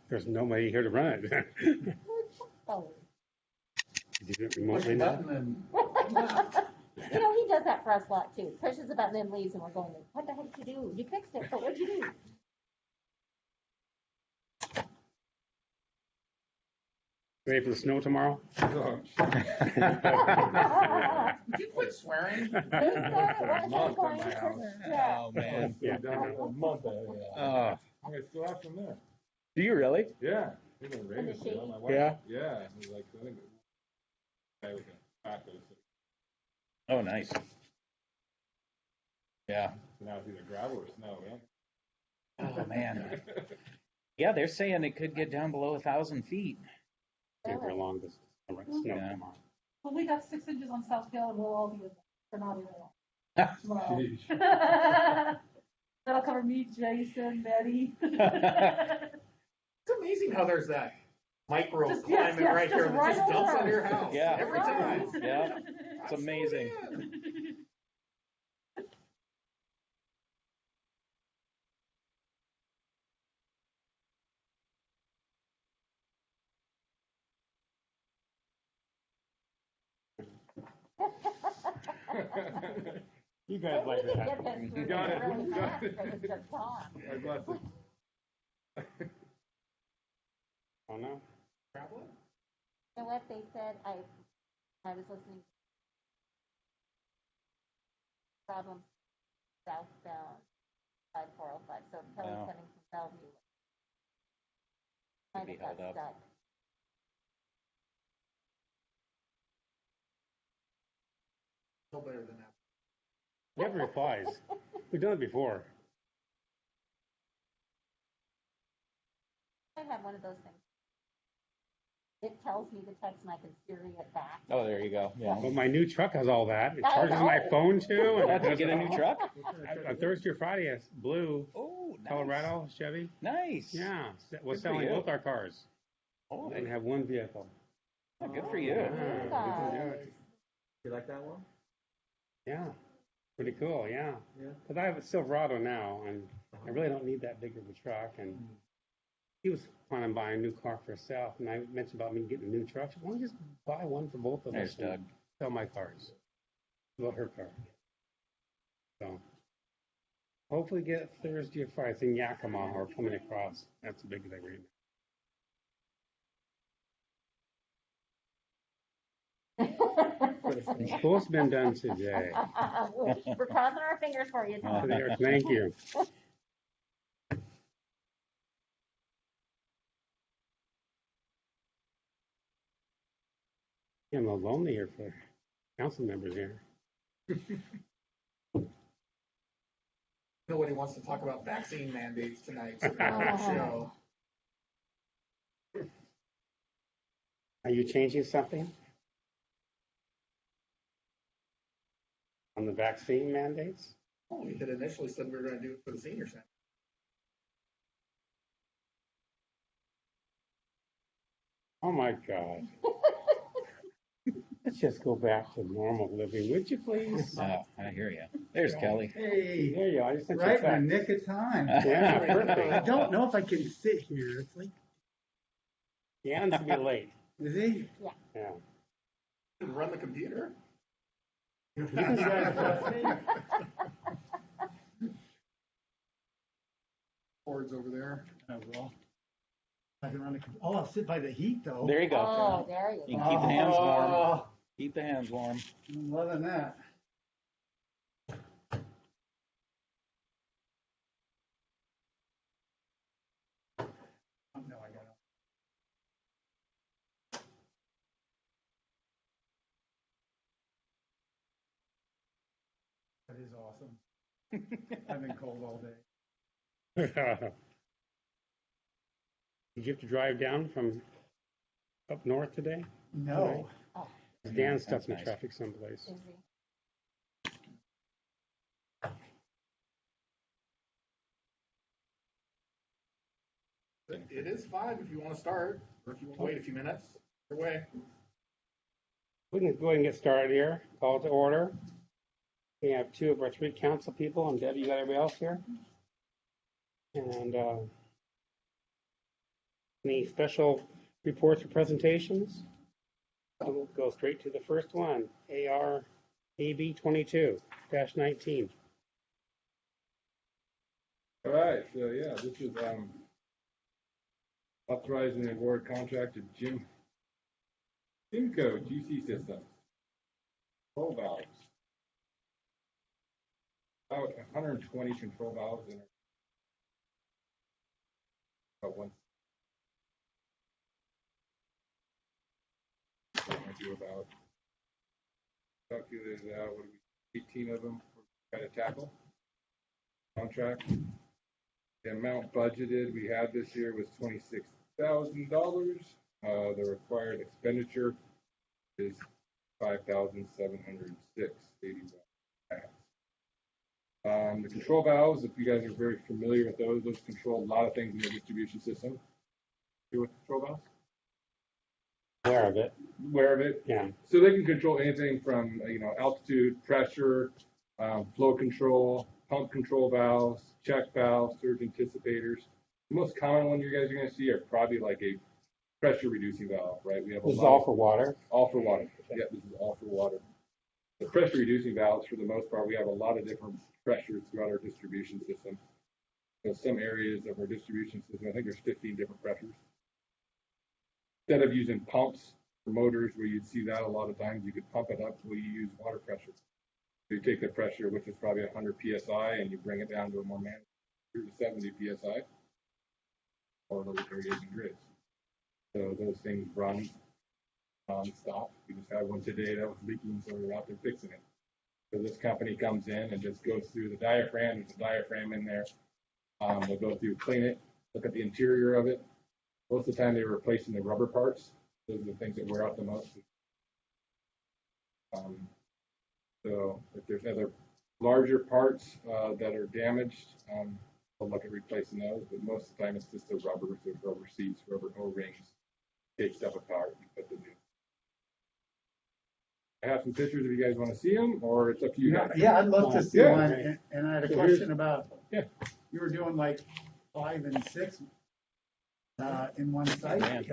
There's nobody here to run it. Did you remotely now? You know, he does that for us a lot too. Pushes the button and leaves, and we're going, what the heck did you do? You fixed it, but what'd you do? Ready for the snow tomorrow? Did you quit swearing? Oh, man. Yeah. A month ahead. Oh. I still have some there. Do you really? Yeah. It was raining. shade? My wife, Yeah? Yeah. It was like, I think I was a factor. Oh, nice. Yeah. So now it's either gravel or snow, yeah. Oh, man. Yeah, they're saying it could get down below 1,000 feet. For a long distance. Snow Yeah. tomorrow. Well, we got 6 inches on South Hill, and we'll all be with them for not tomorrow. Jeez. That'll cover me, Jason, Betty. It's amazing how there's that microclimate right here that just dumps on your house. Yeah. Every time. Yeah. It's amazing. You guys like that. You got it. You got it. I bless it. Oh no. Traveling? You know what they said? I was listening. Problem southbound 5405. So Kelly's Wow. coming from Bellevue. Could be held up. Stuck. No better than that. Never replies. We've done it before. I have one of those things. It tells me the text and I can Siri it back. Oh, there you go. Yeah. Well, my new truck has all that. It I charges my know. phone too. And Did you get a new truck? On Thursday or Friday, it's blue. Oh, nice. Colorado Chevy. Nice. Yeah, we're Good for selling you. both our cars. Oh, We have one vehicle. good for you. Yeah, we can do it. You like that one? Yeah, pretty cool. Yeah, Yeah. because I have a Silverado now, and I really don't need that big of a truck. And he was planning on buying a new car for himself, and I mentioned about me getting a new truck. Why don't you just buy one for both of There's us? and Doug. Sell my cars. Well, her car. So hopefully get Thursday or Friday. It's in Yakima or coming across. That's a big thing right now. It's supposed to have been done today. We're crossing our fingers for you, Tom. Thank you. I'm lonely here for council members here. Nobody wants to talk about vaccine mandates tonight. So we're on the show. Are you changing something on the vaccine mandates? Well, we had initially said we were going to do it for the senior center. Oh my God. Let's just go back to normal living, would you please? Oh, I hear you. There's Kelly. Hey, There you are. I just sent you a right in the text. nick of time. Yeah, I perfect. don't know if I can sit here. It's like, Dan's to be late. is he? Yeah. You can run the computer. You guys trust me? Boards over there. Oh, well. I can run the computer. Oh, I'll sit by the heat though. There you go. Oh, there you You go. can keep the hands warm. Oh, Keep the hands warm. I'm loving that. Oh, no, I got it. That is awesome. I've been cold all day. Did you have to drive down from up north today? No. Dan's stuck That's in the nice. traffic someplace. Is he? It is 5 if you want to start, or if you want to wait a few minutes. Either way. We can go ahead and get started here. Call to order. We have 2 of our 3 council people, and Debbie, you got everybody else here? And Any special reports or presentations? We'll go straight to the first one, ARAB 22-19. All right, so yeah, this is authorizing the award contract to Jimco GC Systems. Control valves. About 120 control valves in about one. I do about calculated out what do we 18 of them we're trying to tackle. Contract. The amount budgeted we had this year was $26,000. The required expenditure is $5,706.81. The control valves, if you guys are very familiar with those control a lot of things in the distribution system. You with control valves? Aware of it. Aware of it? Yeah. So they can control anything from altitude, pressure, flow control, pump control valves, check valves, surge anticipators. The most common one you guys are going to see are probably like a pressure reducing valve, right? We have This is all for water. all for water. Yeah, this is all for water. The pressure reducing valves, for the most part, we have a lot of different pressures throughout our distribution system. So some areas of our distribution system, I think there's 15 different pressures. Instead of using pumps or motors where you'd see that a lot of times, you could pump it up where you use water pressure. So you take the pressure, which is probably 100 psi, and you bring it down to a more manageable 70 psi, or those irrigation grids. So those things run non-stop. We just had one today that was leaking, so we were out there fixing it. So this company comes in and just goes through the diaphragm. There's a diaphragm in there. They'll go through, clean it, look at the interior of it. Most of the time, they're replacing the rubber parts. Those are the things that wear out the most. So if there's other larger parts that are damaged, we'll look at replacing those. But most of the time, it's just the rubber seats, rubber O-rings, take stuff apart and put the new. I have some pictures if you guys want to see them, or it's up to you guys. Yeah, I'd love to see Yeah. one. And I had a So question about, yeah. you were doing like 5 and 6 in one site.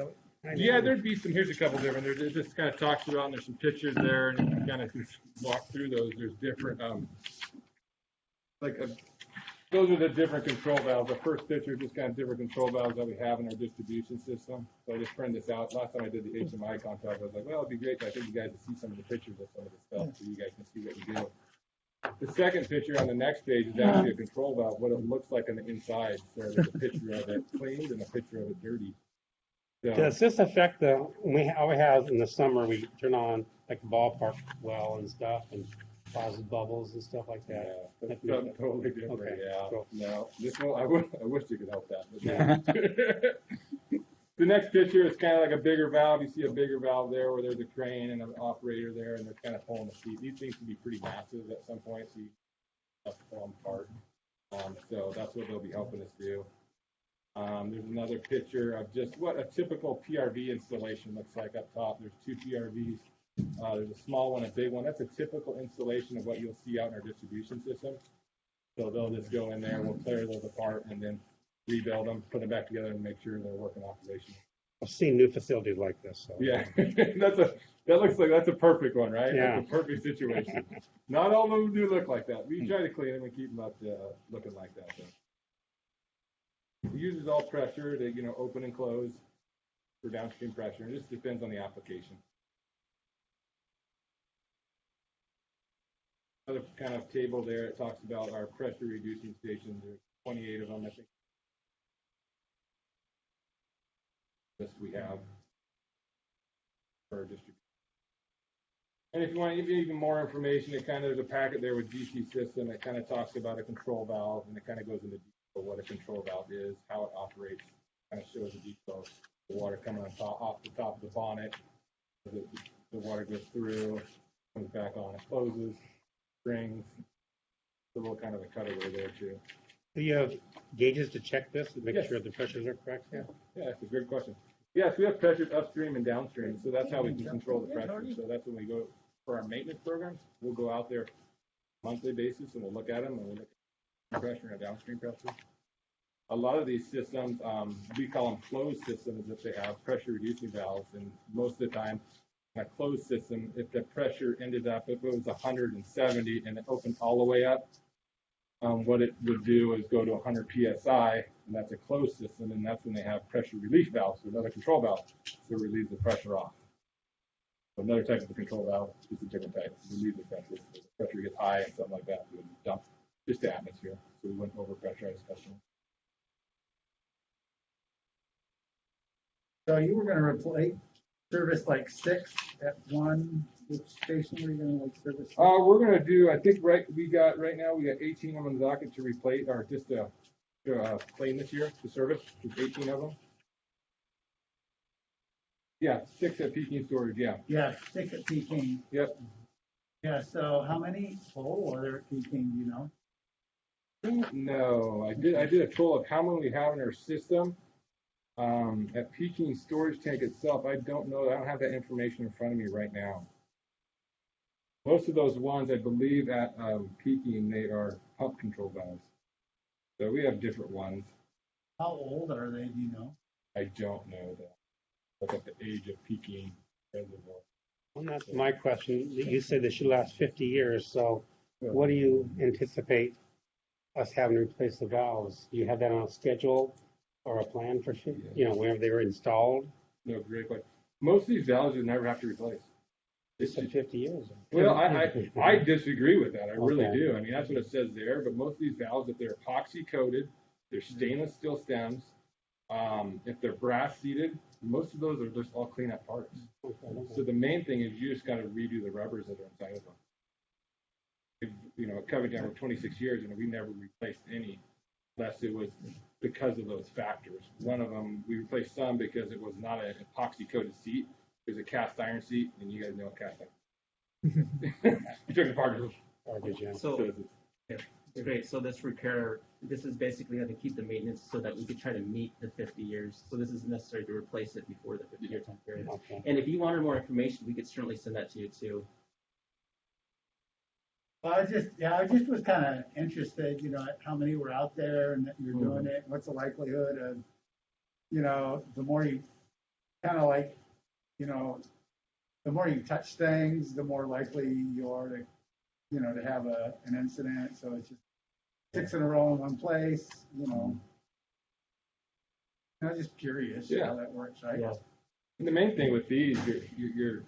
Yeah, there'd be some. Here's a couple different. It just kind of talks about, and there's some pictures there, and you kind of walk through those. There's different, those are the different control valves. The first picture, just kind of different control valves that we have in our distribution system. So I just printed this out. Last time I did the HMI contract, I was like, well, it'd be great. I think you guys to see some of the pictures of some of the stuff, so you guys can see what we do. The second picture on the next page is actually a control valve, what it looks like on the inside. So there's a picture of it cleaned and a picture of it dirty. So, Does this affect all we have in the summer, we turn on like the ballpark well and stuff and causes bubbles and stuff like yeah, that? that's something totally different. Okay, Yeah. cool. No, this one, I wish you could help that. But no. The next picture is kind of like a bigger valve. You see a bigger valve there where there's a crane and an operator there, and they're kind of pulling the seat. These things can be pretty massive at some point, so you have to pull them apart. So that's what they'll be helping us do. There's another picture of just what a typical PRV installation looks like up top. There's 2 PRVs. There's a small one, a big one. That's a typical installation of what you'll see out in our distribution system. So they'll just go in there, we'll clear those apart, and then rebuild them, put them back together, and make sure they're working operation. I've seen new facilities like this. So. Yeah, that looks like that's a perfect one, right? Yeah. That's a perfect situation. Not all of them do look like that. We try to clean them and keep them up looking like that. So. It uses all pressure to, open and close for downstream pressure. It just depends on the application. Another kind of table there, it talks about our pressure reducing stations. There's 28 of them, I think. This we have for our distribution. And if you want to give you even more information, it kind of, there's a packet there with GC system. It kind of talks about a control valve, and it kind of goes into detail what a control valve is, how it operates, kind of shows the details. The water coming off the top of the bonnet, the water goes through, comes back on, it closes, springs. It's a little kind of a cutaway there too. Do you have gauges to check this and make Yes. sure the pressures are correct? Yeah, that's a great question. Yes, we have pressures upstream and downstream, so that's how we can control the pressure. So that's when we go for our maintenance programs. We'll go out there monthly basis and we'll look at them and we'll look at pressure and downstream pressure. a lot of these systems, we call them closed systems if they have pressure reducing valves. And most of the time, in a closed system, if the pressure ended up, if it was 170 and it opened all the way up, what it would do is go to 100 psi, and that's a closed system, and that's when they have pressure relief valves, so another control valve to relieve the pressure off. So another type of a control valve, just a different type, relieve the pressure. If the pressure gets high and something like that, it would dump just the atmosphere, so we wouldn't overpressurize customers. So you were gonna replace, service like 6 at one, which station were you gonna like service? We're gonna do, I think right now we got 18 of them on the docket to replace, or just to plane this year to service, just 18 of them. Yeah, 6 at Peking storage, yeah. Yeah, 6 at Peking. Yep. Yeah, so how many total are there at Peking, do you know? No, I did a total of how many we have in our system. At Peking storage tank itself, I don't know, I don't have that information in front of me right now. Most of those ones, I believe at Peking, they are pump control valves. So we have different ones. How old are they, do you know? I don't know that. Look at the age of Peking reservoir. Well, that's my question. You said this should last 50 years, so what do you anticipate us having to replace the valves? Do you have that on a schedule or a plan for, whenever they were installed? No, great question. Most of these valves you never have to replace. It's in 50 years. Well, I disagree with that. I really Okay. do. I mean, that's what it says there. But most of these valves, if they're epoxy coated, they're stainless steel stems. If they're brass seated, most of those are just all clean up parts. So the main thing is you just got to redo the rubbers that are inside of them. Covered down for 26 years, and we never replaced any, unless it was because of those factors. One of them, we replaced some because it was not an epoxy coated seat. It was a cast iron seat, and you guys know cast iron. You took it apart. So, it's great. So this repair, this is basically how to keep the maintenance so that we could try to meet the 50 years. So this is necessary to replace it before the 50-year time period. Okay. And if you wanted more information, we could certainly send that to you too. Well, I just was kind of interested, how many were out there and that you're doing it. What's the likelihood of, the more you kind of like, the more you touch things, the more likely you are to, to have an incident. So it's just 6 in a row in one place, I'm just curious how that works, right? Yeah. And the main thing with these, you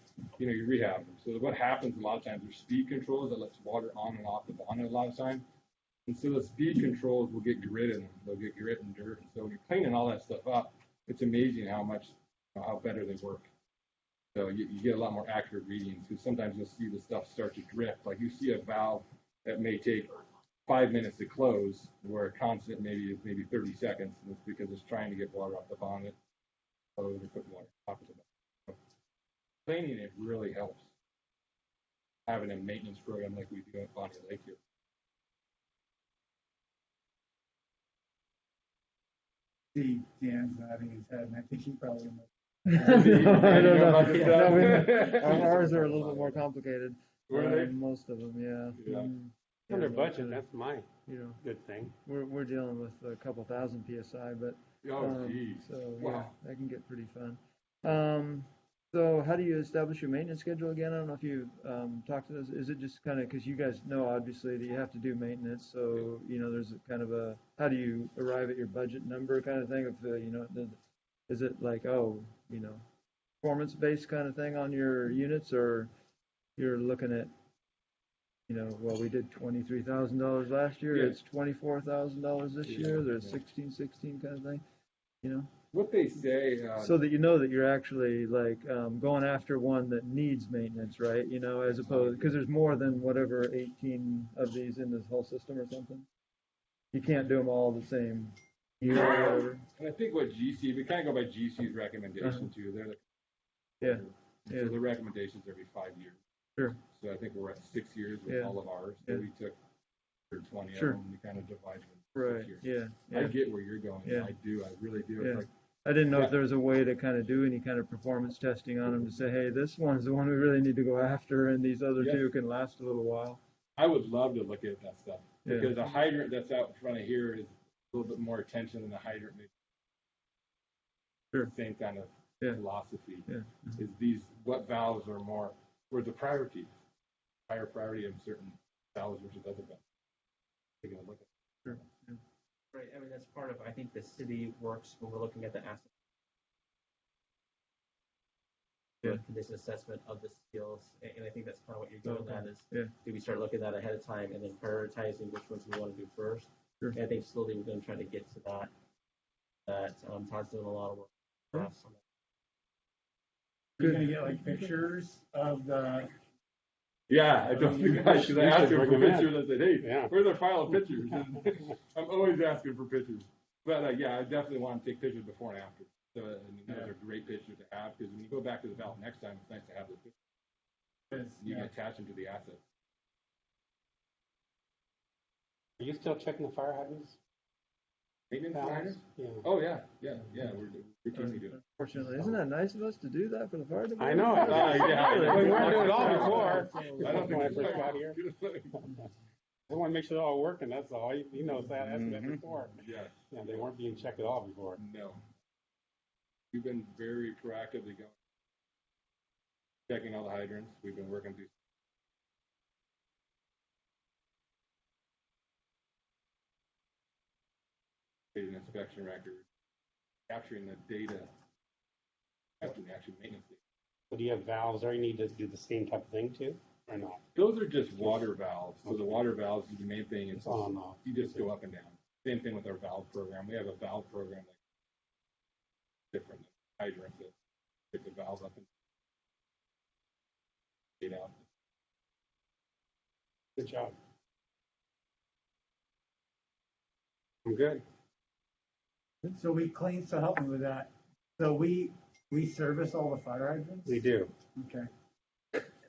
rehab them. So what happens a lot of times, there's speed controls that lets water on and off the bonnet a lot of times. And so the speed controls will get grit in them. They'll get grit and dirt. And so when you're cleaning all that stuff up, it's amazing how better they work. So you get a lot more accurate readings, because sometimes you'll see the stuff start to drift. Like you see a valve that may take 5 minutes to close, where a constant maybe 30 seconds, and it's because it's trying to get water off the bonnet. Or put water on top of it. Cleaning it really helps. Having a maintenance program like we do at Bonney Lake here. See, Dan's nodding his head, and I think he probably knows. I don't know. Ours are a little bit more complicated. Most of them, yeah. Under budget, that's my good thing. We're dealing with a couple thousand PSI, but geez. so Wow. that can get pretty fun. So how do you establish your maintenance schedule again? I don't know if you talked to us. Is it just kind of, because you guys know obviously that you have to do maintenance, so there's a kind of a, how do you arrive at your budget number kind of thing? If is it like performance based kind of thing on your units, or you're looking at well, we did $23,000 last year. Yeah. It's $24,000 this year. There's 16 kind of thing. What they say. So that that you're actually like going after one that needs maintenance, right? As opposed, because there's more than whatever 18 of these in this whole system or something. You can't do them all the same year or whatever. And I think what we kind of go by GC's recommendation too. Yeah. So the recommendations every 5 years. Sure. So I think we're at 6 years with all of ours. So we took 20 of them. We kind of divided them. Right. 6 years. Yeah. I get where you're going. Yeah. I do. I really do. Yeah. It's like, I didn't know if there was a way to kind of do any kind of performance testing on them to say, hey, this one's the one we really need to go after, and these other two can last a little while. I would love to look at that stuff, because a hydrant that's out in front of here is little bit more attention than the hydrant, maybe. Sure. Same kind of Yeah. philosophy. Yeah. Is what valves are more, where the priorities, higher priority of certain valves versus other valves. Taking a look at. Sure. Yeah. Right, I mean, that's part of, I think the city works when we're looking at the asset. Yeah. Condition assessment of the skills, and I think that's kind of what you're doing, Okay. that is, Yeah. do we start looking at that ahead of time and then prioritizing which ones we want to do first? Sure. And I think slowly we're gonna try to get to that, Todd's doing a lot of work. for Yeah. us on that. You're gonna get like pictures of the, Yeah, I told the guys, because I asked him for bring 'em in. pictures, I said, hey, Yeah. where's our file of pictures? I'm always asking for pictures. But yeah, I definitely want to take pictures before and after. So, I mean, those are great pictures to have, because when you go back to the valve next time, it's nice to have those pictures. You can attach them to the asset. Are you still checking the fire hydrants? Maintenance Valves? hydrants? Yeah. Oh, yeah, we're routinely doing it. Fortunately, isn't that nice of us to do that for the fire department? I know. Yeah. We weren't doing it all before. I don't think When I it's first got here. I want to make sure they're all working, that's all. He knows that, that's that before. Yeah, Yeah, they weren't being checked at all before. no. We've been very proactively going, checking all the hydrants. We've been working through. An inspection record, capturing the data, capturing the actual maintenance data. So do you have valves there you need to do the same type of thing too, or not? Those are just water valves. So the water valves, the main thing is It's on and off. you just go up and down. Same thing with our valve program. We have a valve program that's different than hydrant that pick the valve up and get out. Good job. I'm good. so we clean, so help me with that. So we service all the fire hydrants? We do. Okay.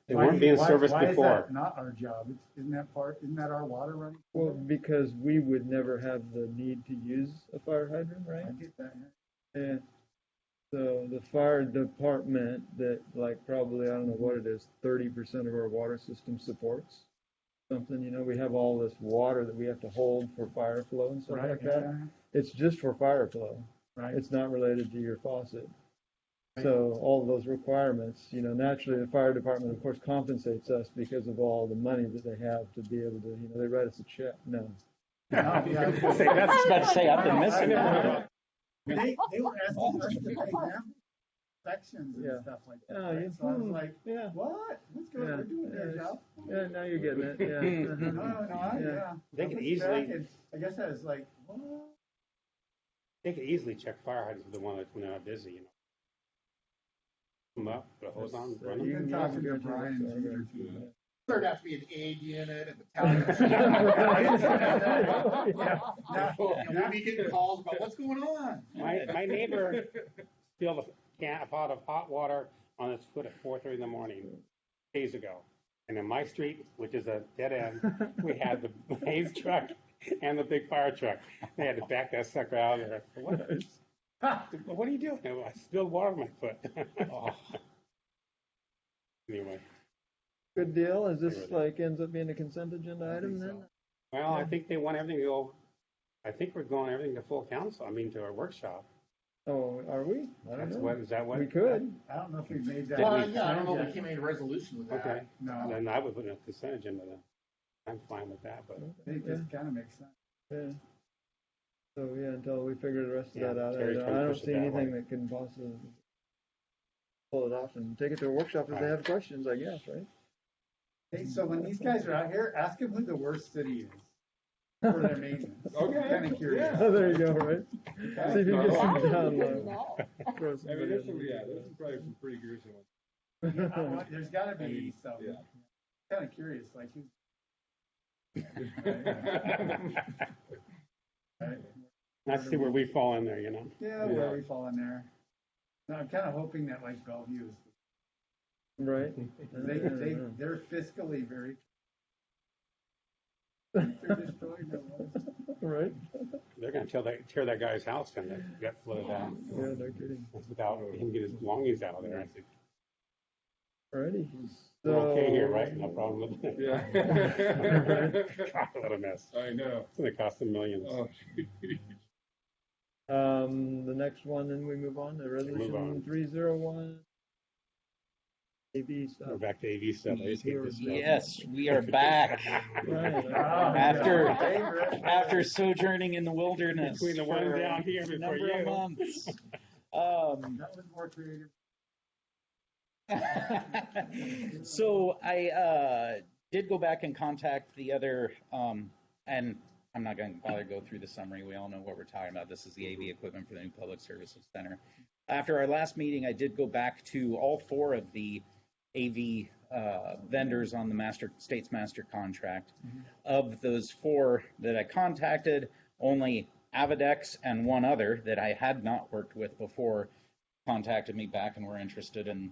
They Why weren't do- being why- serviced why is before. that not our job? Isn't that our water running? Well, because we would never have the need to use a fire hydrant, I right? get that. And so the fire department that like probably, I don't know what it is, 30% of our water system supports something, we have all this water that we have to hold for fire flow and stuff Right, like that. yeah, It's just for fire flow. right. It's not related to your faucet. So all of those requirements, naturally the fire department of course compensates us because of all the money that they have to be able to, they write us a check. No. No, yeah. Say, that's about to say, I've been missing it. They were asking us to pay them sections Yeah. and stuff like that. Oh, right? yeah. So I was like, Yeah. what? What's going on? We're doing their Yeah. job. Yeah, now you're getting it. Yeah. No, Uh-huh. no, Yeah. yeah. They could I looked easily- back and I guess I was like, what? They could easily check fire hydrants with the one that's when they're not busy, Come up, put a hose on, run We've them. been talking to Brian Jeter too. Yeah. There'd have to be an aid unit, a battalion. Yeah. We'd be getting calls about what's going on. My neighbor spilled a pot of hot water on his foot at 4:30 in the morning, days ago. And in my street, which is a dead end, we had the Hayes truck and the big fire truck. They had to back that sucker out of there. What are you doing? I spilled water on my foot. Oh. Anyway, Good deal. Is this like ends up being a consent agenda item then? well, I think they want everything to go, I think we're going everything to full council, to our workshop. Oh, are we? I don't That's know. what, is that what? We could. I don't know if we made that. Well, yeah, I don't know if we can make a resolution with that. Okay, No, then I would put in a consent agenda then. I'm fine with that, but. I think this kind of makes sense. Yeah. So yeah, until we figure the rest of Yeah, that out, Terry's trying to I don't push it see that anything way. that can possibly pull it off and take it to a workshop if they Right. have questions, I guess, right? Hey, so when these guys are out here, ask them who the worst city is for their maintenance. Okay. Kind of curious. Oh, there you go, right? See if you can get some That would down be good low. to know. Throw some I mean, there's videos. there's probably some pretty gruesome ones. There's gotta I be mean, some. yeah. Kind of curious, like who's. Right? I see where we fall in there, Yeah, where we fall in there. No, I'm kind of hoping that like Bellevue is, Right? they're fiscally very. They're destroying their lives. Right? They're gonna tear that guy's house down that got flooded out. Yeah, no kidding. Without him getting his belongings out of there. I think Alrighty. we're okay here, So- right? No problem with it. Yeah. God, what a mess. I know. It's gonna cost them millions. Oh, The next one, then we move on to resolution on. 301. AV stuff. We're back to AV stuff. I just hate this stuff. Yes, we are back. Right. After- Favorite. After sojourning in the wilderness Between the one for down here a before number of you. months. That was more creative. So I did go back and contact the other, and I'm not going to bother to go through the summary. We all know what we're talking about. This is the AV equipment for the new Public Services Center. After our last meeting, I did go back to all 4 of the AV vendors on the state's master contract. Of those 4 that I contacted, only Avadex and one other that I had not worked with before contacted me back and were interested in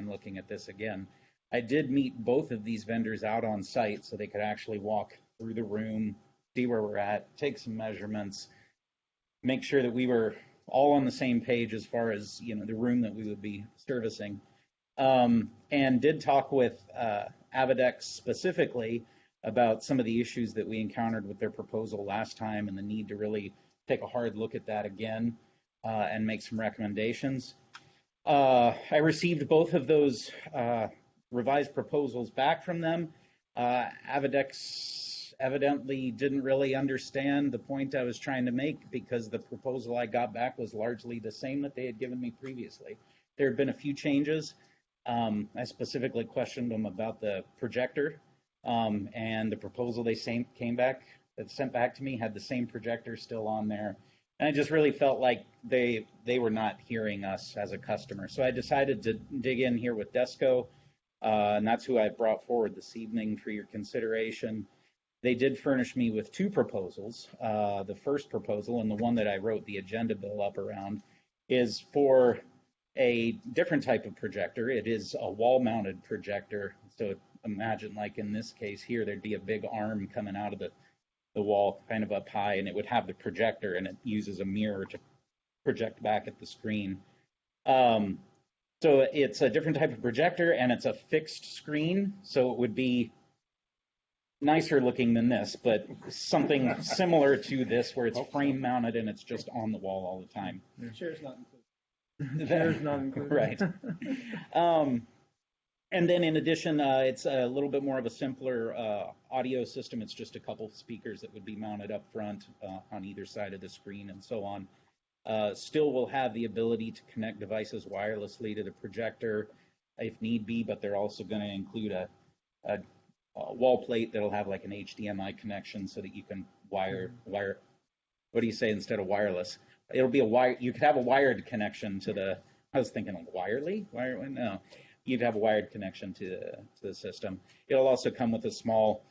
looking at this again. I did meet both of these vendors out on site so they could actually walk through the room, see where we're at, take some measurements, make sure that we were all on the same page as far as, you know, the room that we would be servicing. And did talk with Avadex specifically about some of the issues that we encountered with their proposal last time and the need to really take a hard look at that again and make some recommendations. I received both of those revised proposals back from them. Avadex evidently didn't really understand the point I was trying to make because the proposal I got back was largely the same that they had given me previously. There had been a few changes. I specifically questioned them about the projector, and the proposal they sent back to me had the same projector still on there. And I just really felt like they were not hearing us as a customer. So I decided to dig in here with Desco, and that's who I brought forward this evening for your consideration. They did furnish me with 2 proposals. The first proposal, and the one that I wrote the agenda bill up around, is for a different type of projector. It is a wall-mounted projector. So imagine, like in this case here, there'd be a big arm coming out of the wall kind of up high, and it would have the projector, and it uses a mirror to project back at the screen. So it's a different type of projector, and it's a fixed screen, so it would be nicer looking than this, but something similar to this where it's frame mounted and it's just on the wall all the time. Chair's not included. There's not included. Right. And then in addition, it's a little bit more of a simpler audio system. It's just a couple speakers that would be mounted up front on either side of the screen and so on. Still will have the ability to connect devices wirelessly to the projector if need be, but they're also going to include a wall plate that'll have like an HDMI connection so that you can wire. What do you say instead of wireless? It'll be a wire. You could have a wired connection to the. I was thinking no. You'd have a wired connection to the system. It'll also come with a small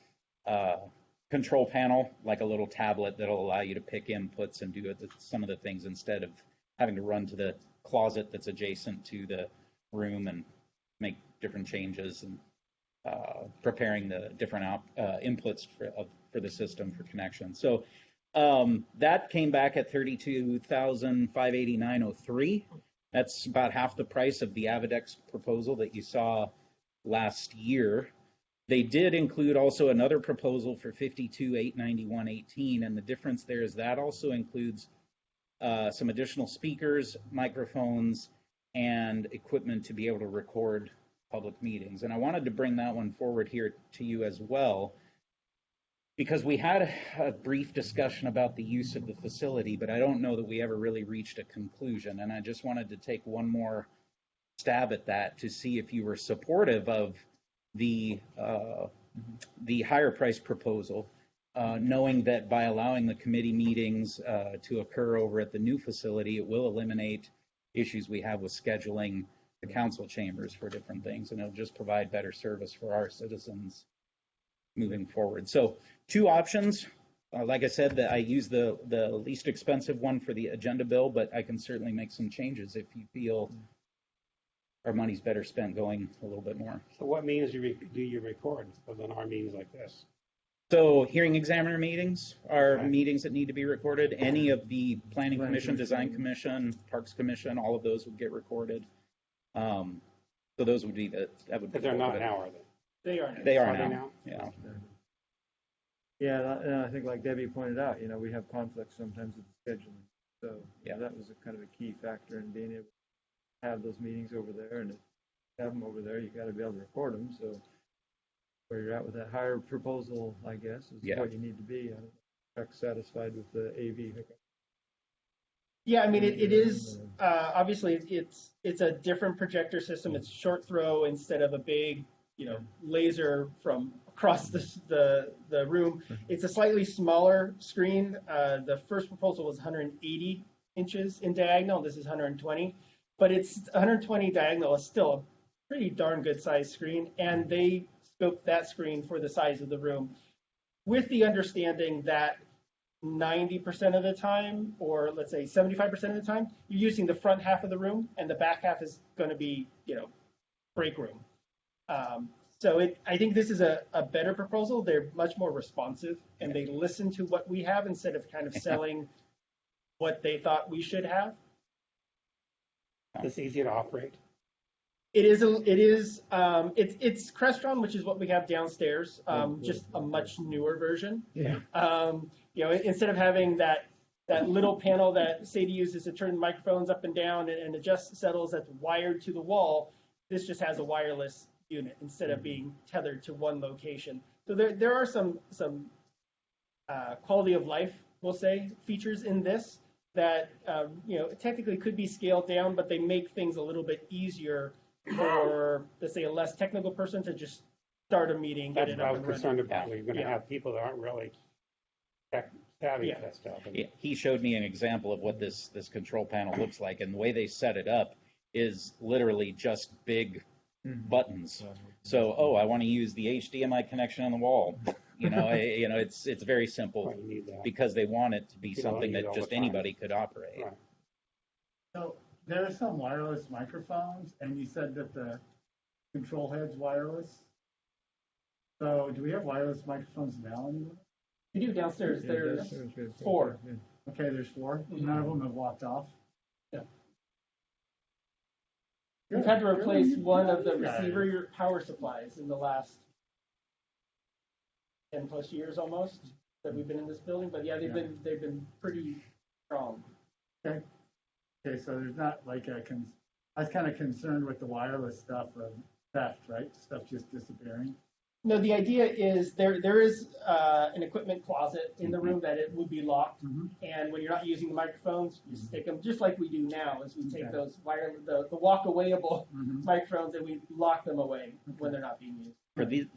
control panel, like a little tablet that'll allow you to pick inputs and do some of the things instead of having to run to the closet that's adjacent to the room and make different changes and preparing the different inputs for the system for connection. So that came back at $32,589.03. That's about half the price of the Avadex proposal that you saw last year. They did include also another proposal for $52,891.18, and the difference there is that also includes some additional speakers, microphones, and equipment to be able to record public meetings. And I wanted to bring that one forward here to you as well, because we had a brief discussion about the use of the facility, but I don't know that we ever really reached a conclusion. And I just wanted to take one more stab at that to see if you were supportive of the higher price proposal, knowing that by allowing the committee meetings to occur over at the new facility, it will eliminate issues we have with scheduling the council chambers for different things, and it'll just provide better service for our citizens moving forward. So 2 options. Like I said, that I use the least expensive one for the agenda bill, but I can certainly make some changes if you feel our money's better spent going a little bit more. So what meetings do you record other than our meetings like this? So hearing examiner meetings are meetings that need to be recorded. Any of the Planning Commission, Design Commission, Parks Commission, all of those would get recorded. So those would be that would be. But they're not now, are they? They are. They are Are now. they Yeah. Yeah, and I think like Debbie pointed out, we have conflicts sometimes with scheduling. So, Yeah. that was a kind of a key factor in being able to have those meetings over there, and if you have them over there, you gotta be able to record them, so where you're at with that higher proposal, I guess, is Yeah. what you need to be. I'm not satisfied with the AV hookup. Yeah, I mean, it is, obviously, it's a different projector system. It's short throw instead of a big, laser from across the room. It's a slightly smaller screen. The first proposal was 180 inches in diagonal. This is 120. But it's 120 diagonal is still a pretty darn good sized screen. And they scoped that screen for the size of the room with the understanding that 90% of the time, or let's say 75% of the time, you're using the front half of the room, and the back half is going to be, break room. I think this is a better proposal. They're much more responsive, and they listen to what we have instead of kind of selling what they thought we should have. It's easy to operate. It's Crestron, which is what we have downstairs, just a much newer version. Yeah. Instead of having that little panel that Sadie uses to turn microphones up and down and adjust settles that's wired to the wall, this just has a wireless unit instead of being tethered to one location. So there are some quality of life, we'll say, features in this that technically could be scaled down, but they make things a little bit easier for, let's say, a less technical person to just start a meeting, get That's it what I up was and running. concerned about. You're going to Yeah. have people that aren't really tech savvy Yeah. with that stuff. He showed me an example of what this control panel looks like, and the way they set it up is literally just big buttons. So, I want to use the HDMI connection on the wall. It's very simple Well, you need that. because they want it to be You don't something need it that all just the time. anybody could operate. Right. So there are some wireless microphones, and you said that the control head's wireless. So do we have wireless microphones now anymore? We do downstairs. Yeah, There's that's good. 4. Yeah. Okay, there's 4. None of them have walked off. We've had to Good. replace Really? one of the Good guys. receiver power supplies in the last 10 plus years almost that we've been in this building. But yeah, they've been pretty strong. Okay, so there's not like I was kind of concerned with the wireless stuff of theft, right? Stuff just disappearing. No, the idea is there is an equipment closet in the room that it would be locked, and when you're not using the microphones, you stick them just like we do now. As we take Okay. those the walk-awayable Mhm. microphones and we lock them away when they're not being used.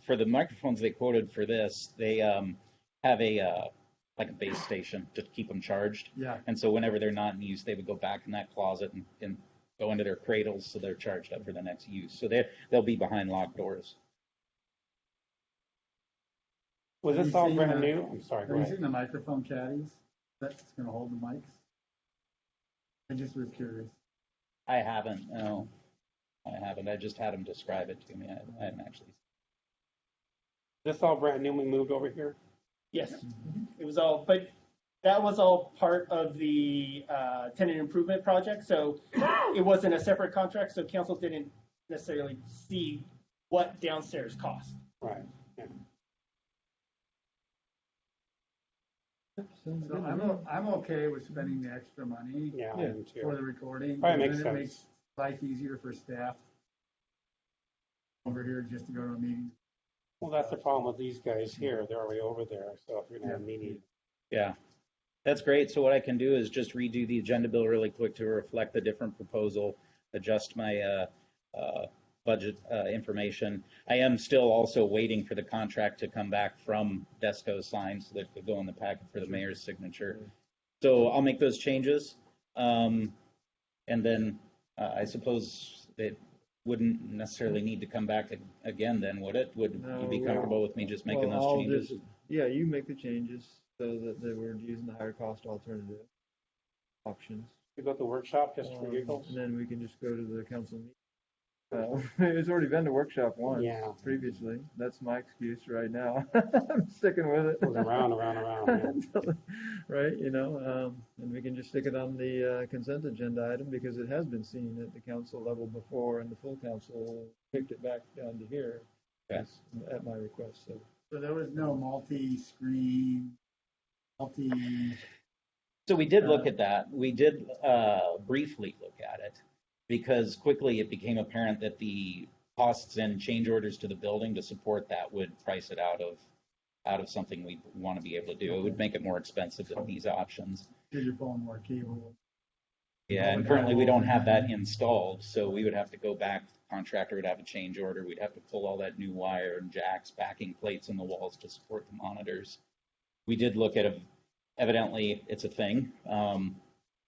For the microphones they quoted for this, they have a like a base station to keep them charged. Yeah. And so whenever they're not in use, they would go back in that closet and go into their cradles so they're charged up for the next use. So they'll be behind locked doors. Was Have this you all seen brand the- new? I'm sorry, Have go you ahead. seen the microphone caddies that's going to hold the mics? I just was curious. I haven't, no. I haven't. I just had them describe it to me. I hadn't actually. This all brand new? We moved over here? Yes, it was all, but that was all part of the tenant improvement project. So it wasn't a separate contract. So council didn't necessarily see what downstairs cost. Right. Yeah. Sounds So good. I'm okay with spending the extra money Yeah, I Yeah. am for too. the recording. Probably because makes then sense. It makes life easier for staff over here just to go to a meeting. Well, that's the problem with these guys here. They're already over there. So if you're going to have a meeting, Yeah, that's great. So what I can do is just redo the agenda bill really quick to reflect the different proposal, adjust my budget information. I am still also waiting for the contract to come back from Desco signed so that it could go in the packet for the mayor's signature. So I'll make those changes. And then I suppose it wouldn't necessarily need to come back again then, would it? Would you be No. comfortable with me just making Well, those I'll changes? just- Yeah, you make the changes so that we're using the higher cost alternative options. you go to the workshop just for giggles? And then we can just go to the council meeting. It's already been to workshop once Yeah. previously. That's my excuse right now. I'm sticking with it. It was around. Yeah. Right, and we can just stick it on the consent agenda item because it has been seen at the council level before and the full council picked it back down to here. Okay. At my request, so. So there was no multi-screen, So we did look at that. We did briefly look at it because quickly it became apparent that the costs and change orders to the building to support that would price it out of something we want to be able to do. It would make it more expensive than these options. Because you're pulling more cable. Yeah, and currently we don't have that installed, so we would have to go back. The contractor would have a change order. We'd have to pull all that new wire and jacks, backing plates in the walls to support the monitors. We did look at evidently it's a thing.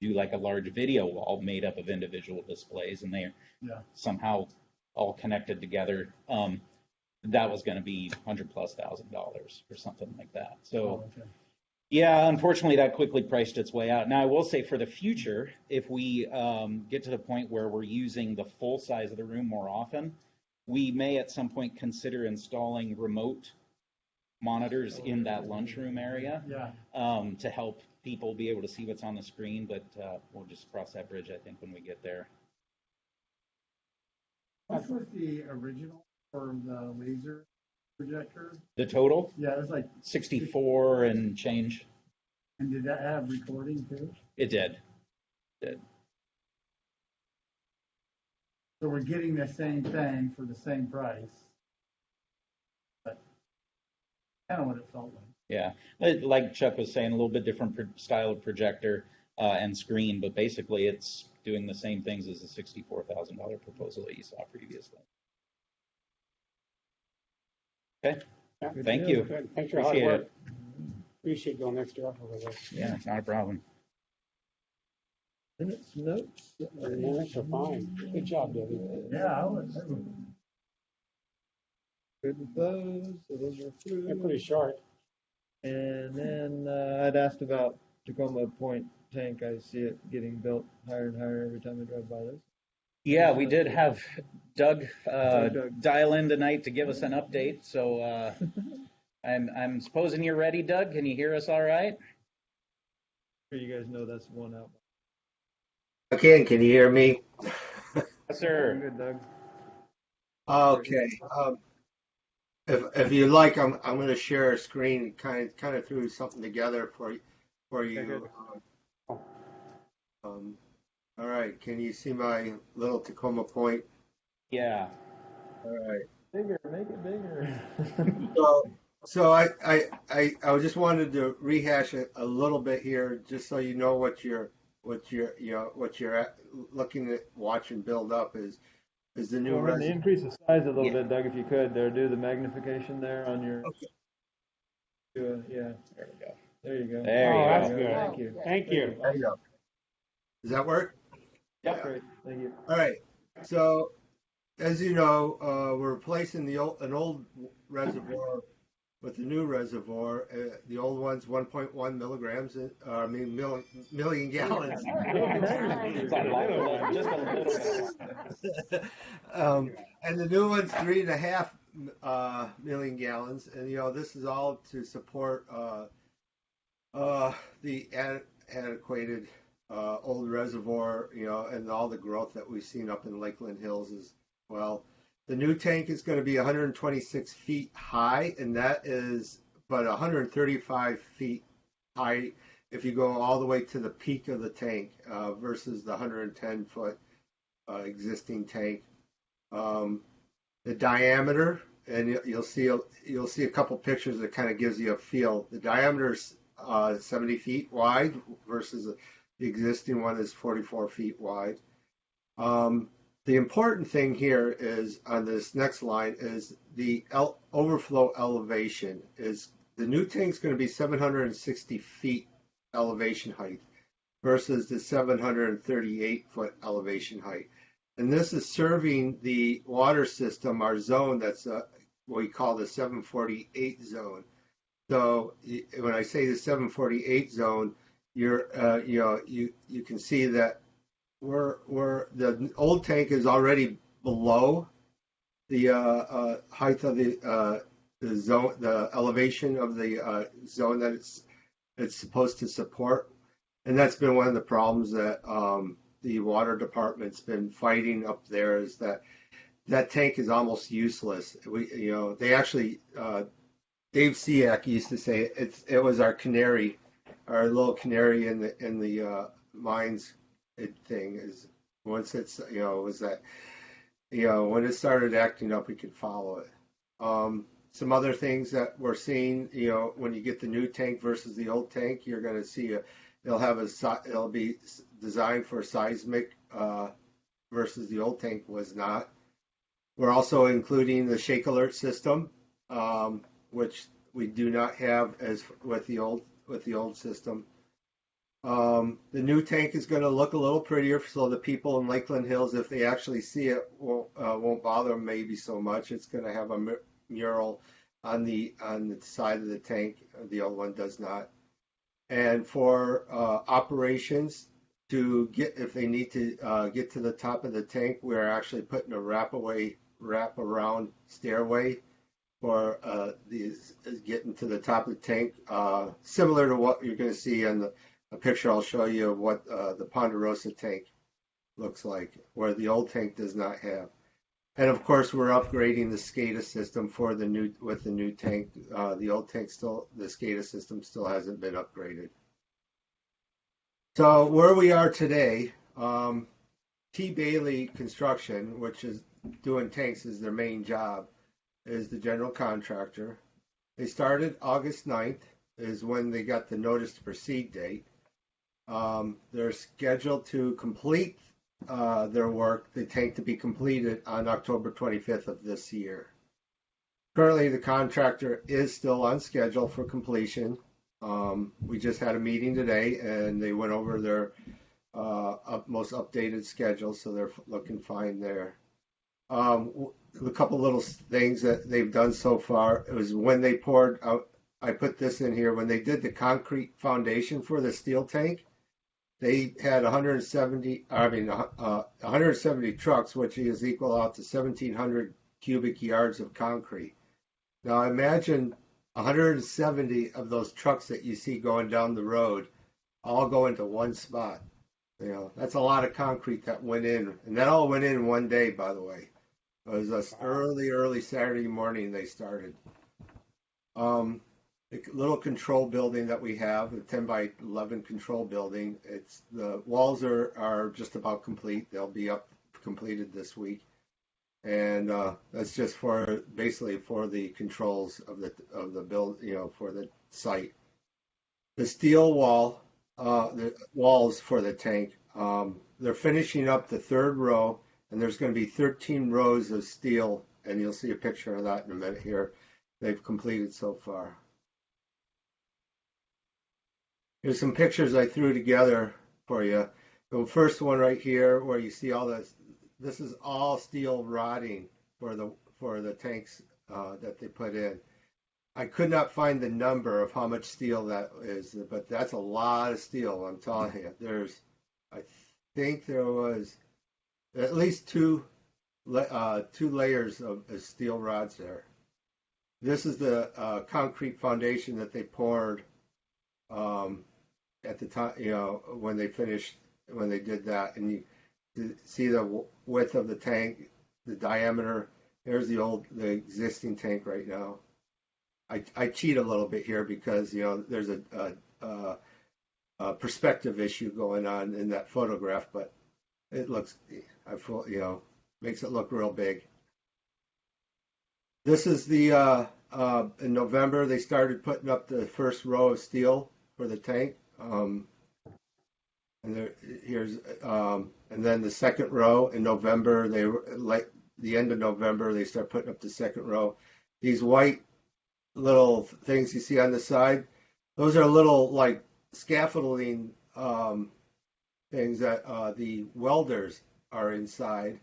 Do like a large video wall made up of individual displays, and they're somehow all connected together. That was going to be $100,000+ or something like that. So. Yeah, unfortunately, that quickly priced its way out. Now, I will say for the future, if we get to the point where we're using the full size of the room more often, we may at some point consider installing remote monitors in that lunchroom area to help people be able to see what's on the screen, but we'll just cross that bridge, I think, when we get there. What was the original for the laser projector? The total? Yeah, it was like 64 and change. And did that have recording too? It did. So we're getting the same thing for the same price. But kind of what it felt like. Yeah, like Chuck was saying, a little bit different style of projector and screen, but basically it's doing the same things as the $64,000 proposal that you saw previously. Okay, thank you. Good. Thanks for your hard work. Appreciate going extra effort with us. Yeah, not a problem. Minutes, notes. Minutes are fine. Good job, Debbie. Yeah, I would. Good with those, so those are through. They're pretty short. And then I'd asked about Tacoma Point tank. I see it getting built higher and higher every time I drive by this. Yeah, we did have Doug dial in tonight to give us an update. So I'm supposing you're ready, Doug. Can you hear us all right? Sure, you guys know that's one out. I can you hear me? Yes, sir. Good, Doug. Okay. If you like, I'm going to share a screen, kind of threw something together for you. All right. Can you see my little Tacoma Point? Yeah. All right. Bigger, make it bigger. So I just wanted to rehash it a little bit here, just so you know what you're looking at, watching build up is the new. Well, increase the size a little bit, Doug, if you could. There, do the magnification there on your. Okay. Yeah. There we go. There you go. There you go. That's good. Thank you. Thank you. There you go. Does that work? Yep. Great. Thank you. All right. So, as you know, we're replacing an old reservoir with the new reservoir. The old one's 1.1 milligrams, million gallons. And the new one's 3.5 million gallons. And, this is all to support the antiquated old reservoir, and all the growth that we've seen up in Lakeland Hills as well. The new tank is going to be 126 feet high, and that is but 135 feet high if you go all the way to the peak of the tank versus the 110-foot existing tank. The diameter, and you'll see a couple pictures that kind of gives you a feel. The diameter is 70 feet wide versus the existing one is 44 feet wide. The important thing here is on this next line is the overflow elevation. Is the new tank's going to be 760 feet elevation height versus the 738-foot elevation height. And this is serving the water system, our zone that's what we call the 748 zone. So when I say the 748 zone, you can see that the old tank is already below the height of the zone, the elevation of the zone that it's supposed to support, and that's been one of the problems that the water department's been fighting up there, is that tank is almost useless. They actually Dave Siak used to say it was our canary our little canary in the mines thing is once it's, was that, when it started acting up, we could follow it. Some other things that we're seeing, when you get the new tank versus the old tank, you're going to see it'll be designed for seismic versus the old tank was not. We're also including the shake alert system, which we do not have as with the old system. The new tank is going to look a little prettier, so the people in Lakeland Hills, if they actually see it, won't bother them maybe so much. It's going to have a mural on the side of the tank. The old one does not. And for operations, if they need to get to the top of the tank, we're actually putting a wrap around stairway for these getting to the top of the tank, similar to what you're going to see in a picture I'll show you of what the Ponderosa tank looks like, where the old tank does not have. And of course, we're upgrading the SCADA system with the new tank. The old tank the SCADA system still hasn't been upgraded. So where we are today, T. Bailey Construction, which is doing tanks is their main job, is the general contractor. They started August 9th is when they got the notice to proceed date. They're scheduled to complete their work, the tank to be completed on October 25th of this year. Currently, the contractor is still on schedule for completion. We just had a meeting today, and they went over their most updated schedule, so they're looking fine there. A couple little things that they've done so far, it was when they poured out, I put this in here, when they did the concrete foundation for the steel tank, they had 170 trucks, which is equal out to 1,700 cubic yards of concrete. Now imagine 170 of those trucks that you see going down the road all go into one spot. That's a lot of concrete that went in, and that all went in one day, by the way. It was early Saturday morning they started. The little control building that we have, the 10 by 11 control building, the walls are just about complete. They'll be completed this week, and that's just basically for the controls of the build, for the site. The steel the walls for the tank, they're finishing up the third row, and there's going to be 13 rows of steel, and you'll see a picture of that in a minute here. They've completed so far. Here's some pictures I threw together for you. The first one right here, where you see all this. This is all steel rodding for the tanks that they put in. I could not find the number of how much steel that is, but that's a lot of steel. I'm telling you. I think there was at least two layers of steel rods there. This is the concrete foundation that they poured at the time, when they did that, and you see the width of the tank, the diameter. There's the existing tank right now. I cheat a little bit here because there's a perspective issue going on in that photograph, but it looks, makes it look real big. This is the in November they started putting up the first row of steel for the tank. And then the second row in November, the end of November, they start putting up the second row. These white little things you see on the side, those are little like scaffolding things that the welders are inside,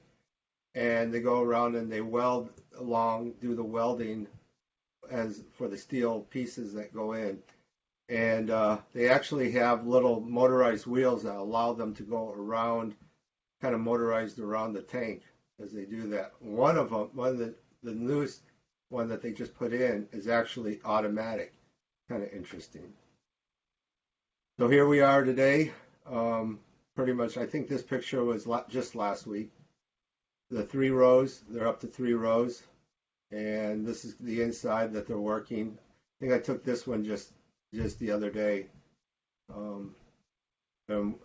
and they go around and they weld along, do the welding as for the steel pieces that go in. And they actually have little motorized wheels that allow them to go around, kind of motorized around the tank as they do that. One of them, the newest one that they just put in, is actually automatic. Kind of interesting. So here we are today. Pretty much, I think this picture was just last week. The 3 rows, they're up to 3 rows. And this is the inside that they're working. I think I took this one just the other day. I'm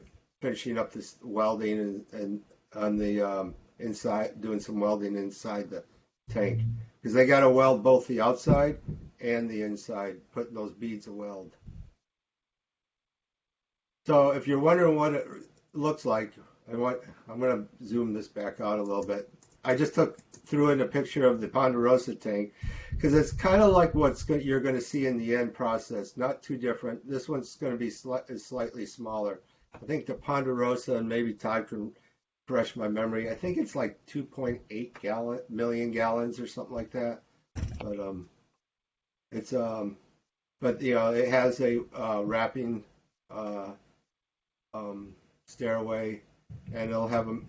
finishing up this welding and on the inside, doing some welding inside the tank because they got to weld both the outside and the inside, putting those beads of weld. So if you're wondering what it looks like, I'm going to zoom this back out a little bit. I just threw in a picture of the Ponderosa tank because it's kind of like you're going to see in the end process. Not too different. This one's going to be slightly smaller. I think the Ponderosa, and maybe Todd can refresh my memory, I think it's like 2.8 million gallons or something like that. But but it has a wrapping stairway, and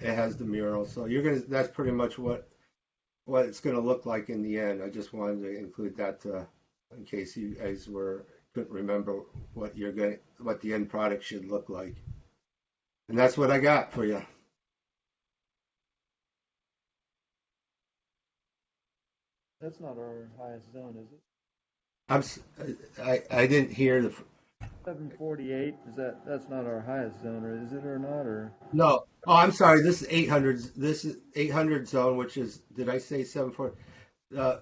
it has the mural. So that's pretty much what it's gonna look like in the end. I just wanted to include that in case you guys couldn't remember what the end product should look like. And that's what I got for you. That's not our highest zone, is it? I didn't hear the. 748, that's not our highest zone, or is it or not, or? No. Oh, I'm sorry. This is 800. This is 800 zone, which is, did I say 740?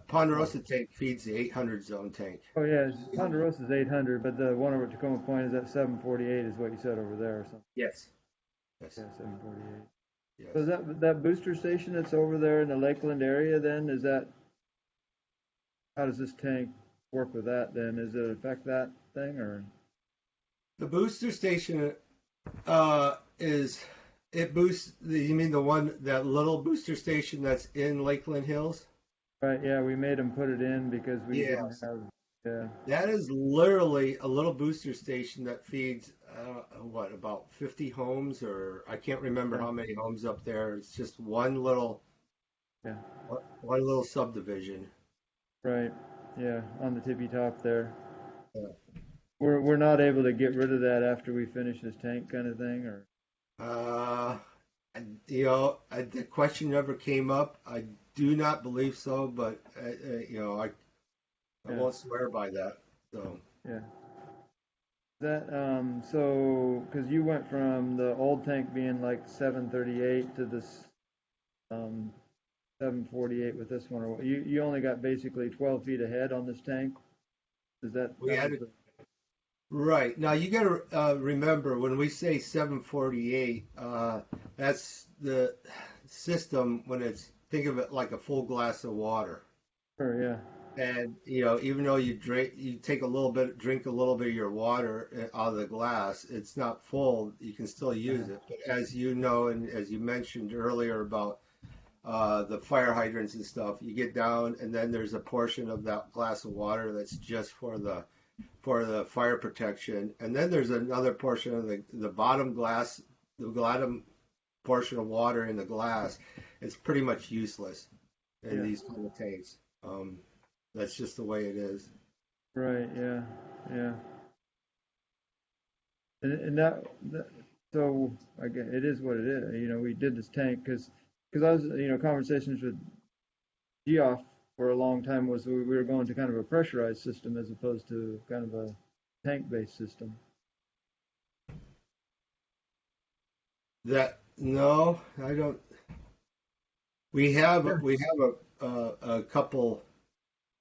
Ponderosa tank feeds the 800 zone tank. Oh yeah, Ponderosa is 800, but the one over at Tacoma Point is at 748 is what you said over there or something. Yes. Yeah, 748. Yes. So that booster station that's over there in the Lakeland area then, how does this tank work with that then? Does it affect that thing or? The booster station it boosts you mean that little booster station that's in Lakeland Hills? Right, yeah, we made them put it in because we didn't Yes. have, yeah. That is literally a little booster station that feeds about 50 homes, or I can't remember how many homes up there. It's just one little subdivision. Right, yeah, on the tippy top there. Yeah. We're not able to get rid of that after we finish this tank kind of thing, or? The question never came up. I do not believe so, but I won't swear by that. So yeah. That so because you went from the old tank being like 738 to this 748 with this one, or you only got basically 12 feet ahead on this tank. Is that? we had it. Right. Now you got to remember when we say 748, that's the system when think of it like a full glass of water. Sure, yeah. And even though you drink a little bit of your water out of the glass, it's not full. You can still use it. But as you know, and as you mentioned earlier about the fire hydrants and stuff, you get down and then there's a portion of that glass of water that's just for the fire protection, and then there's another portion of the bottom portion of water in the glass. It's pretty much useless in these kind of tanks. That's just the way it is. Right. Yeah. Yeah. And that so again, it is what it is. We did this tank because I was conversations with Geoff for a long time was we were going to kind of a pressurized system as opposed to kind of a tank-based system. No, I don't. We have a couple.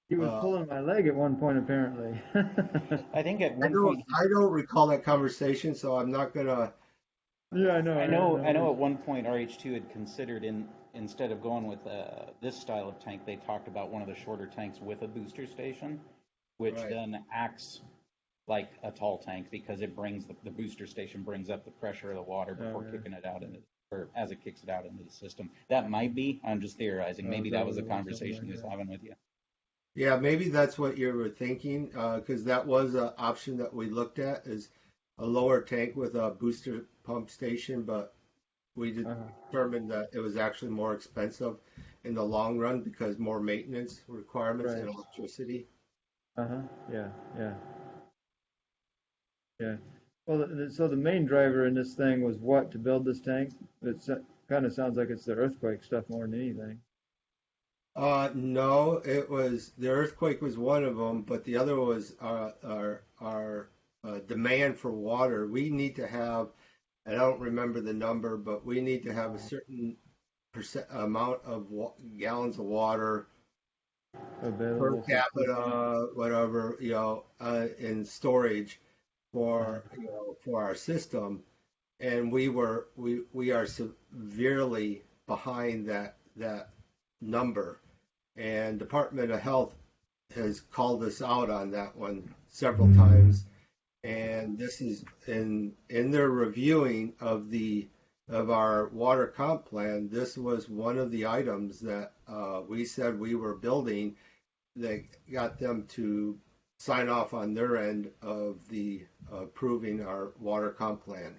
He was pulling my leg at one point, apparently. I think at one point. I don't recall that conversation, so I'm not gonna. Yeah, I know. I know. At one point, RH2 had considered instead of going with this style of tank, they talked about one of the shorter tanks with a booster station, which then acts like a tall tank because it brings the booster station brings up the pressure of the water before kicking it out or as it kicks it out into the system. That might be. I'm just theorizing. Maybe that was a conversation he was having with you. Yeah, maybe that's what you were thinking, because that was an option that we looked at, is a lower tank with a booster pump station, but we determined that it was actually more expensive in the long run because more maintenance requirements and electricity. Yeah. Well, so the main driver in this thing was what to build this tank? It kind of sounds like it's the earthquake stuff more than anything. No, it was the earthquake was one of them, but the other was our demand for water, we need to have, I don't remember the number, but we need to have a certain amount of gallons of water per Available. capita, whatever, in storage for, for our system. And we are severely behind that number. And Department of Health has called us out on that one several times. And this is in their reviewing of our water comp plan. This was one of the items that we said we were building that got them to sign off on their end of the approving our water comp plan.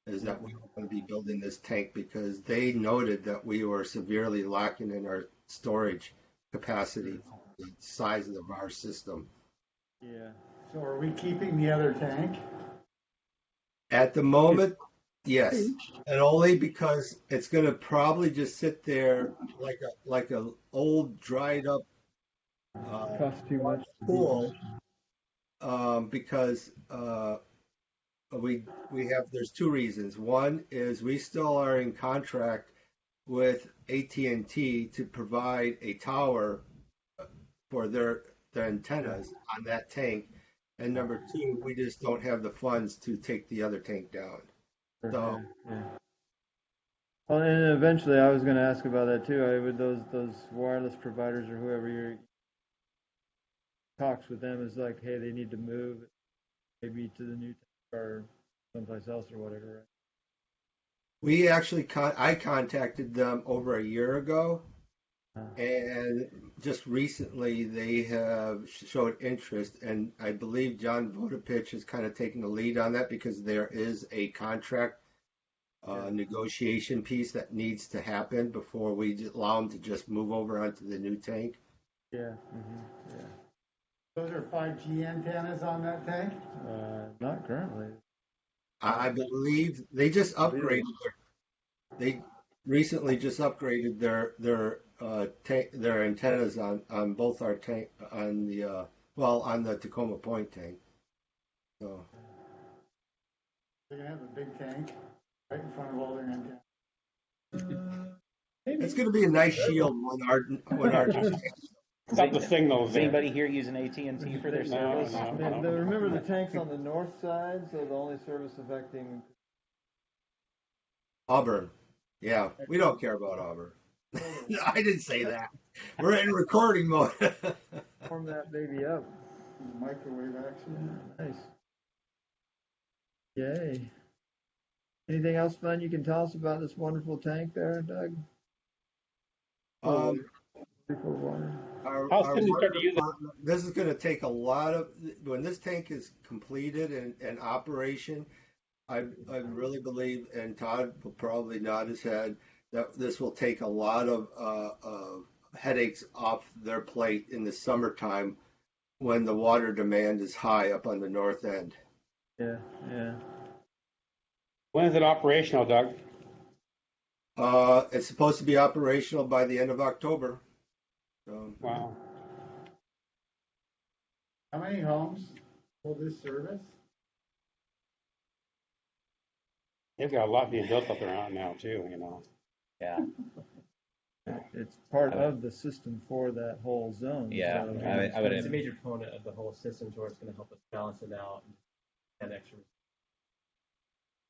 Is that we were going to be building this tank because they noted that we were severely lacking in our storage capacity, the size of our system. Yeah. So are we keeping the other tank? At the moment, yes, and only because it's going to probably just sit there like a old dried up Costs too much. pool, because we have, there's two reasons. One is we still are in contract with AT&T to provide a tower for their antennas on that tank. And number two, we just don't have the funds to take the other tank down. So, Yeah. Well, and eventually, I was going to ask about that too. Would those wireless providers or whoever your talks with them is like, hey, they need to move maybe to the new or someplace else or whatever. Right? we actually I contacted them over a year ago, and just recently they have showed interest, and I believe John Vodopich is kind of taking the lead on that because there is a contract negotiation piece that needs to happen before we allow them to just move over onto the new tank. Yeah. Yeah. Those are 5G antennas on that tank? Not currently. I believe they just upgraded. They recently just upgraded their antennas on both our tank on the Tacoma Point tank. So They're gonna have a big tank right in front of all their antennas. it's going to be a nice shield when our Stop the signals. Is anybody here using AT&T for their service? Remember the tanks on the north side, so the only service affecting Auburn. Yeah, we don't care about Auburn. I didn't say that. We're in recording mode. warm that baby up. Microwave action. Nice. Yay. Anything else fun you can tell us about this wonderful tank there, Doug? For water. How soon you start to use it? This is going to take a lot of, when this tank is completed and operation, I really believe, and Todd will probably nod his head, that this will take a lot of headaches off their plate in the summertime when the water demand is high up on the north end. Yeah. When is it operational, Doug? It's supposed to be operational by the end of October. So, Wow. How many homes will this service? They've got a lot being built up around now too, Yeah. It's part of the system for that whole zone. Yeah, so- I would It's a major component of the whole system, where it's going to help us balance it out and extra.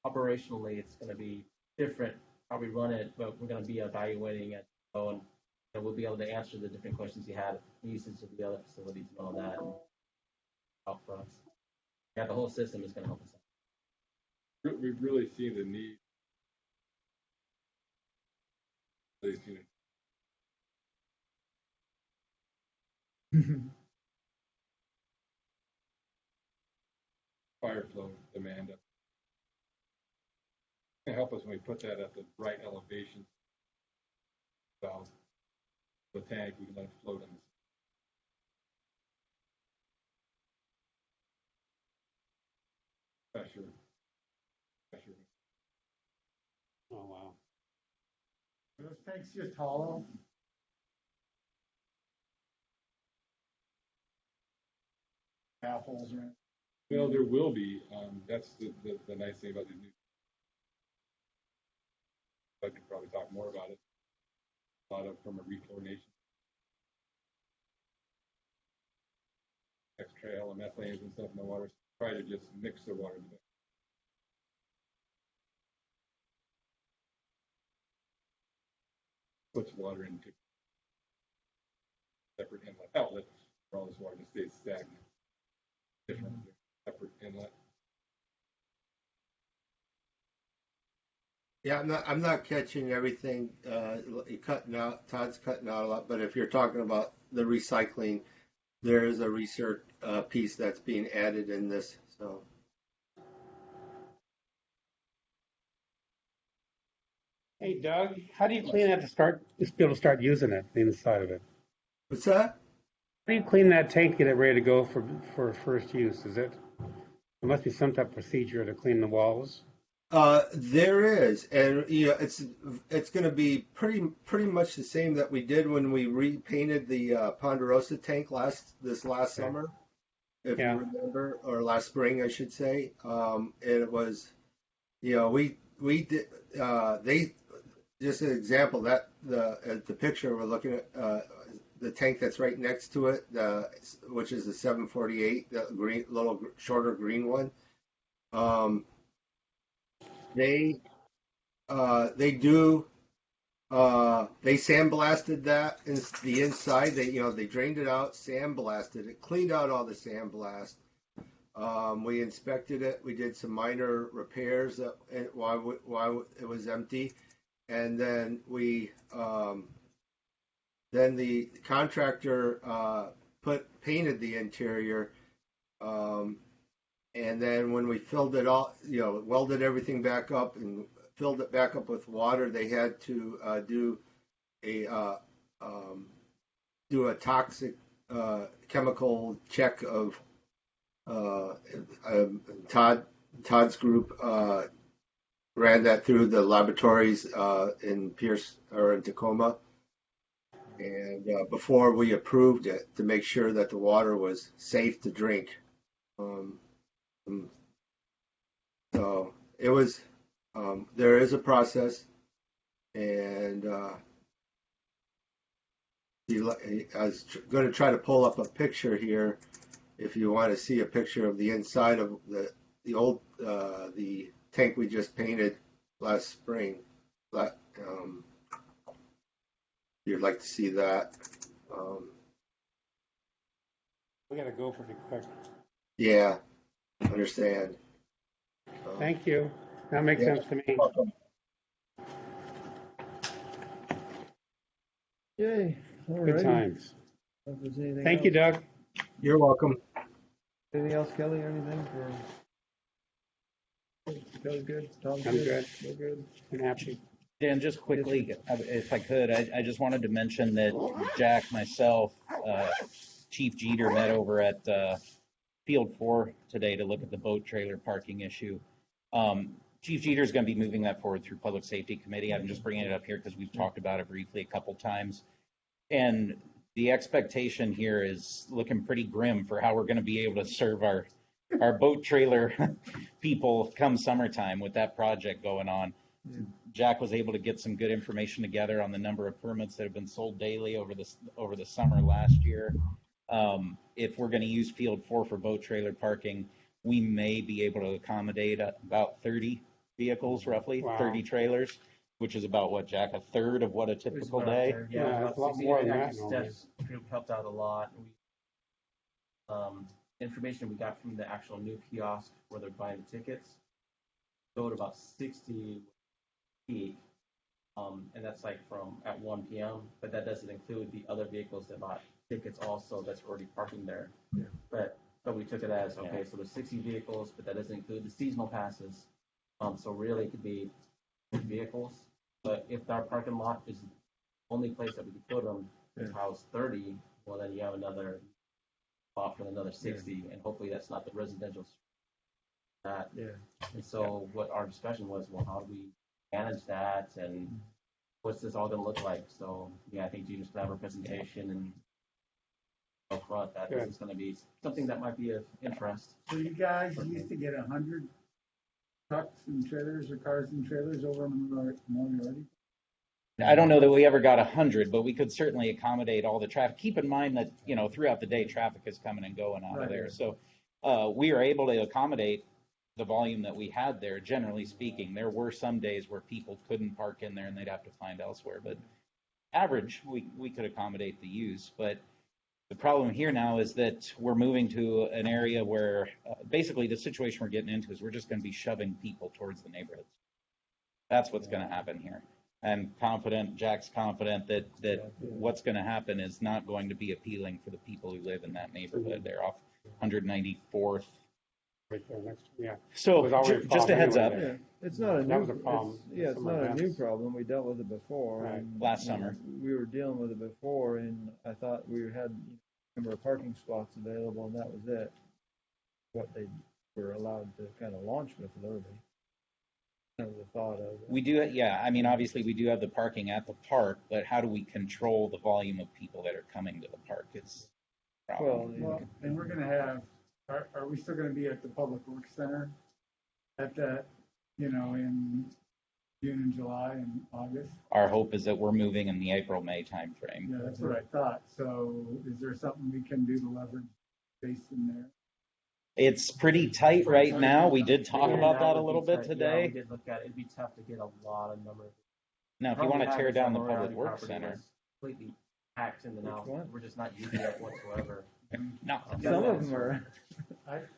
Operationally, it's going to be different how we run it, but we're going to be evaluating it, and we'll be able to answer the different questions you had, usage of the other facilities and all that. Help for us. Yeah, the whole system is going to help us out. We've really seen the need. Really seen it. Fire flow demand. It can help us when we put that at the right elevation. So the tank, we can let it float in. Pressure. Oh, wow. Are those tanks just hollow? Half holes in it. Well, there will be, that's the nice thing about the new. I could probably talk more about it. A lot of from a reflorination. Extra methanes and stuff in the water. Try to just mix the water. Puts water into separate inlet outlet for all this water to stay stagnant. Different separate inlet. Yeah, I'm not catching everything. You're cutting out. Todd's cutting out a lot. But if you're talking about the recycling, there is a research piece that's being added in this. So. Hey Doug, how do you clean that to just be able to start using it, the inside of it? What's that? How do you clean that tank, get it ready to go for first use? There must be some type of procedure to clean the walls. There is, and it's going to be pretty much the same that we did when we repainted the Ponderosa tank this last summer, if you remember, or last spring, I should say. It was, we did they just an example that the picture we're looking at the tank that's right next to it, which is the 748, the green little shorter green one. They sandblasted that in the inside. They drained it out, sandblasted it, cleaned out all the sandblast. We inspected it. We did some minor repairs while it was empty, and then then the contractor painted the interior. And then when we filled it all, welded everything back up and filled it back up with water, they had to do a toxic chemical check of Todd's group ran that through the laboratories in Pierce or in Tacoma, and before we approved it to make sure that the water was safe to drink. So it was, there is a process, and I was going to try to pull up a picture here if you want to see a picture of the inside of the old the tank we just painted last spring. You'd like to see that. We gotta go pretty quick. Yeah, understand. Thank you. That makes sense to me. Yay. Good times. If there's anything Thank you, else. Doug. You're welcome. Anything else, Kelly, or anything? Kelly's good. Tom's I'm good. We're good. I'm happy. Dan, just quickly, if I could, I just wanted to mention that Jack, myself, Chief Jeter met over at Field 4 today to look at the boat trailer parking issue. Chief Jeter is going to be moving that forward through Public Safety Committee. I'm just bringing it up here because we've talked about it briefly a couple times. And the expectation here is looking pretty grim for how we're going to be able to serve our boat trailer people come summertime with that project going on. Yeah. Jack was able to get some good information together on the number of permits that have been sold daily over the summer last year. If we're going to use Field 4 for boat trailer parking, we may be able to accommodate about 30 vehicles, roughly. Wow. 30 trailers, which is about what, Jack, a third of what a typical day? Yeah, it's a lot more than that. Steps helped out a lot. Information we got from the actual new kiosk where they're buying the tickets showed about 60 peak, and that's like from at 1 p.m. But that doesn't include the other vehicles that bought tickets also that's already parking there. Yeah. But we took it as okay, so there's 60 vehicles, but that doesn't include the seasonal passes. So really it could be vehicles. But if our parking lot is the only place that we could put them to house 30, well then you have another spot for another 60, and hopefully that's not the residential. That. Yeah. And so what our discussion was, well, how do we manage that, and what's this all going to look like? So yeah, I think Gina's going to have a presentation, and up front that this is gonna be something that might be of interest. So you guys used to get 100 trucks and trailers or cars and trailers over on Moriarty? I don't know that we ever got 100, but we could certainly accommodate all the traffic. Keep in mind that, you know, throughout the day, traffic is coming and going out of there. So we are able to accommodate the volume that we had there, generally speaking. There were some days where people couldn't park in there and they'd have to find elsewhere. But average, we could accommodate the use. But the problem here now is that we're moving to an area where basically the situation we're getting into is we're just going to be shoving people towards the neighborhoods. That's what's going to happen here. I'm confident, Jack's confident that what's going to happen is not going to be appealing for the people who live in that neighborhood. They're off 194th. Right there next, yeah. So It was already a just a problem heads up. anyway. Yeah, it's not a That new, was a problem. it's Some not a new events. problem. We dealt with it before. Right. and, Last you know, summer. We were dealing with it before, and I thought we had a number of parking spots available, and that was it. What they were allowed to kind of launch with, literally. Kind of the thought of it. We do, yeah, I mean, obviously we do have the parking at the park, but how do we control the volume of people that are coming to the park is the problem. Well, Well, and we're gonna have, are we still gonna be at the Public Works Center at that, you know, in June and July and August? Our hope is that we're moving in the April-May timeframe. Yeah, that's what I thought. So is there something we can do to leverage space in there? It's pretty tight right now. We did talk Yeah, about that a would little be bit tight. Yeah, today. we did look at it. It'd be tough to get a lot of numbers. Now, if you want to tear down the Public Works Center, Completely packed in and out. Which one? We're just not using it whatsoever. no. Some of them are.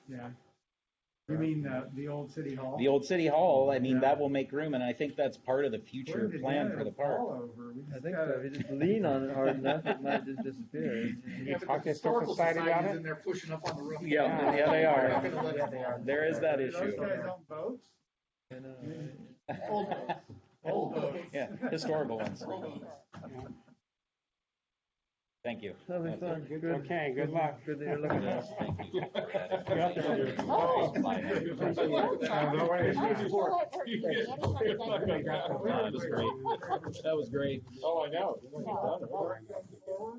Yeah. You mean the old City Hall? The old City Hall, I mean, Yeah. that will make room, and I think that's part of the future Put it plan together, for the it'll park. fall over. We I just think gotta- so. If you just lean on it hard enough, it might just disappear. You Yeah, talk but to the Historical historical Society about society's it? in there pushing up on the roof. Yeah, yeah, they are. We're not gonna let Yeah, it- they are. There is that Those issue. guys own boats? I know, right? Old boats. Old boats. Yeah, historical ones. Thank you. That'll be That's fun. it. Good. Okay, good luck. Good that you're looking at us. Thank you. You're out there with your- Oh. No way. That was great. That was great. Oh, I know. No.